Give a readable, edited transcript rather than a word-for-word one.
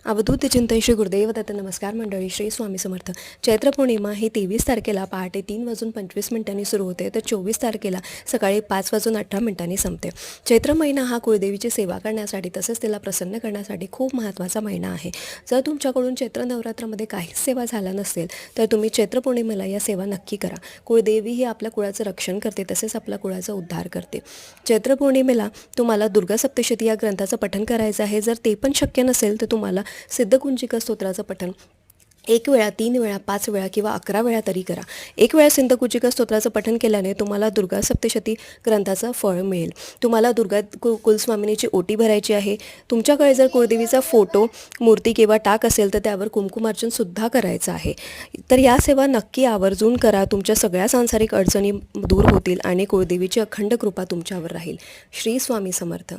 अवधूत चिंतन श्री गुरुदेव दत्त. नमस्कार मंडळी. श्री स्वामी समर्थ. चैत्र पौर्णिमा ही 23 तारखेला पहाटे 3:25 सुरू होते तर 24 तारखेला सकाळी 5:18 संपते. चैत्र महिना हा कुळदेवीची सेवा करण्यासाठी तसेच तिला प्रसन्न करण्यासाठी खूप महत्त्वाचा महिना आहे. जर तुमच्याकडून चैत्र नवरात्रामध्ये काहीच सेवा झाला नसेल तर तुम्ही चैत्र पौर्णिमेला या सेवा नक्की करा. कुळदेवी ही आपल्या कुळाचं रक्षण करते तसेच आपल्या कुळाचा उद्धार करते. चैत्र पौर्णिमेला तुम्हाला दुर्गा सप्तशती या ग्रंथाचं पठण करायचं आहे. जर ते पण शक्य नसेल तर तुम्हाला सिद्धकुंजिका स्तोत्राचं पठण 1 वेळा, 3 वेळा, 5 वेळा किंवा 11 वेळा तरी करा. 1 वेळा सिद्धकुंजिका स्तोत्राचं पठण केल्याने तुम्हाला दुर्गा सप्तशती ग्रंथाचं फळ मिळेल. तुम्हाला दुर्गा कुलस्वामिनीची ओटी भरायची आहे. तुमच्याकडे जर कुळदेवीचा फोटो, मूर्ती किंवा टाक असेल तर त्यावर कुंकुमार्चनसुद्धा करायचं आहे. तर या सेवा नक्की आवर्जून करा. तुमच्या सगळ्या सांसारिक अडचणी दूर होतील आणि कुळदेवीची अखंड कृपा तुमच्यावर राहील. श्री स्वामी समर्थ.